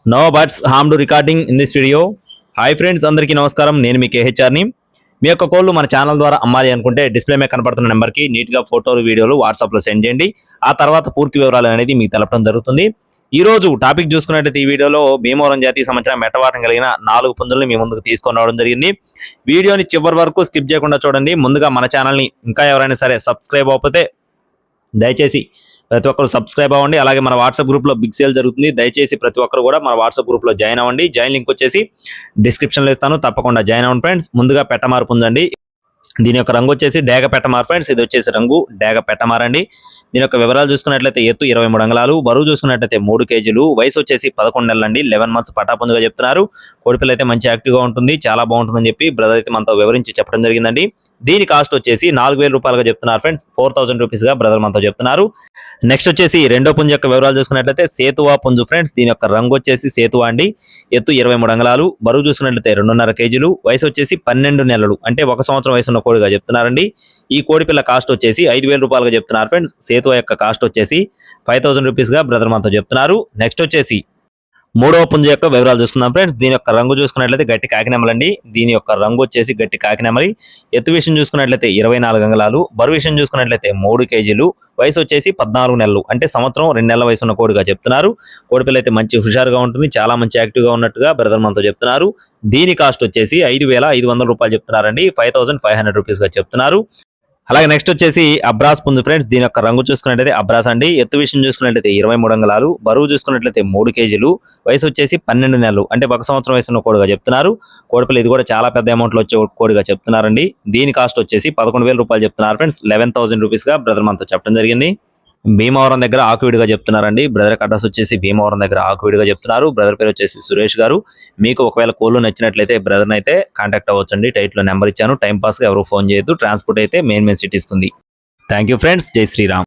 No buts harm to recording in this video. Hi friends, అందరికీ నమస్కారం. నేను మీ కేహెచ్ఆర్ని. మీ యొక్క కోళ్ళు మన ఛానల్ ద్వారా అమ్మాలి అనుకుంటే డిస్ప్లే మీద కనపడుతున్న నెంబర్కి నీట్గా ఫోటోలు వీడియోలు వాట్సాప్లో సెండ్ చేయండి. ఆ తర్వాత పూర్తి వివరాలు అనేది మీకు తెలపడం జరుగుతుంది. ఈ రోజు టాపిక్ చూసుకున్నట్లయితే ఈ వీడియోలో భీమవరం జాతికి సంబంధించిన మెట్టవాటం కలిగిన 4 పుంజుల్ని మీ ముందుకు తీసుకొని రావడం జరిగింది. వీడియోని చివరి వరకు స్కిప్ చేయకుండా చూడండి. ముందుగా మన ఛానల్ని ఇంకా ఎవరైనా సరే సబ్స్క్రైబ్ అవ్వకపోతే దయచేసి ప్రతి ఒక్కరు సబ్స్క్రైబ్ అవ్వండి. అలాగే మన వాట్సాప్ గ్రూప్లో బిగ్ సేల్ జరుగుతుంది. దయచేసి ప్రతి ఒక్కరు కూడా మన వాట్సాప్ గ్రూప్లో జాయిన్ అవ్వండి. జాయిన్ లింక్ వచ్చేసి డిస్క్రిప్షన్లో ఇస్తాను, తప్పకుండా జాయిన్ అవ్వండి ఫ్రెండ్స్. ముందుగా పెట్టమారు పుంజండి. దీని యొక్క రంగు వచ్చేసి డేగ పెట్టమార్ ఫ్రెండ్స్. ఇది వచ్చేసి రంగు డేగ పెట్టమారండి. దీని యొక్క వివరాలు చూసుకున్నట్లయితే ఎత్తు 23 అంగుళాలు, బరువు చూసుకున్నట్లయితే 3 కేజీలు, వయసు వచ్చేసి 11 నెలలండి. 11 మంత్స్ పటాపుందుగా చెప్తున్నారు. కోడిపిల్ల అయితే మంచి యాక్టివ్గా ఉంటుంది, చాలా బాగుంటుందని చెప్పి బ్రదర్ అయితే మనతో వివరించి చెప్పడం జరిగిందండి. దీని కాస్ట్ వచ్చేసి 4,000 రూపాయలుగా చెప్తున్నారు ఫ్రెండ్స్. 4,000 రూపీస్గా బ్రదర్ మనతో చెప్తున్నారు. నెక్స్ట్ వచ్చేసి రెండో పుంజు యొక్క వివరాలు చూసుకున్నట్లయితే సేతువా పుంజు ఫ్రెండ్స్. దీని యొక్క రంగు వచ్చేసి సేతువా అండి. ఎత్తు 23 అంగుళాలు, బరువు చూసుకున్నట్లయితే 2.5 కేజీలు, వయసు వచ్చేసి 12 నెలలు, అంటే 1 సంవత్సరం వయసు ఉన్న కోడిగా చెప్తున్నారండి. ఈ కోడిపిల్ల కాస్ట్ వచ్చేసి 5,000 రూపాయలుగా చెప్తున్నారు ఫ్రెండ్స్. సేతువా యొక్క కాస్ట్ వచ్చేసి 5,000 రూపీస్గా బ్రదర్ మనతో చెప్తున్నారు. నెక్స్ట్ వచ్చేసి మూడవ పుంజు యొక్క వివరాలు చూసుకుందాం ఫ్రెండ్స్. దీని యొక్క రంగు చూసుకున్నట్లయితే గట్టి కాకినెమలండి. దీని యొక్క రంగు వచ్చేసి గట్టి కాకినెమలి. ఎత్తు విషయం చూసుకున్నట్లయితే 24 అంగుళాలు, బరువు విషయం చూసుకున్నట్లయితే 3 కేజీలు, వయసు వచ్చేసి 14 నెలలు, అంటే సంవత్సరం 2 నెలల వయసు ఉన్న కోడిగా చెప్తున్నారు. కోడిపిల్ల అయితే మంచి హుషారుగా ఉంటుంది, చాలా మంచి యాక్టివ్గా ఉన్నట్టుగా బ్రదర్ మనతో చెప్తున్నారు. దీని కాస్ట్ వచ్చేసి 5,500 రూపాయలు చెప్తున్నారండి. 5,500 రూపీస్గా చెప్తున్నారు. అలాగే నెక్స్ట్ వచ్చేసి అబ్రాస్ పుంజు ఫ్రెండ్స్. దీని యొక్క రంగు చూసుకున్నట్లయితే అబ్రాస్ అండి. ఎత్తు విషయం చూసుకున్నట్లయితే 23 అంగుళాలు, బరువు చూసుకున్నట్లయితే 3 కేజీలు, వయసు వచ్చేసి 12 నెలలు, అంటే 1 సంవత్సరం వయసు ఉన్న కోడిగా చెప్తున్నారు. కోడిపిల్ల ఇది కూడా చాలా పెద్ద అమౌంట్లో వచ్చే కోడిగా చెప్తున్నారండి. దీని కాస్ట్ వచ్చేసి 11,000 రూపాయలు చెప్తున్నారు ఫ్రెండ్స్. 11,000 రూపీస్గా బ్రదర్ మనతో చెప్పడం జరిగింది. భీమవరం దగ్గర ఆకువిడిగా చెప్తున్నారండి. బ్రదర్ అడ్రస్ వచ్చేసి భీమవరం దగ్గర ఆకువిడిగా చెప్తున్నారు. బ్రదర్ పేరు వచ్చేసి సురేష్ గారు. మీకు ఒకవేళ కోళ్ళు నచ్చినట్లయితే బ్రదర్ని అయితే కాంటాక్ట్ అవ్వచ్చండి. టైట్లో నెంబర్ ఇచ్చాను. టైం పాస్గా ఎవరు ఫోన్ చేయొద్దు. ట్రాన్స్పోర్ట్ అయితే మెయిన్ సిటీస్కి ఉంది. Thank you friends. జై శ్రీరామ్.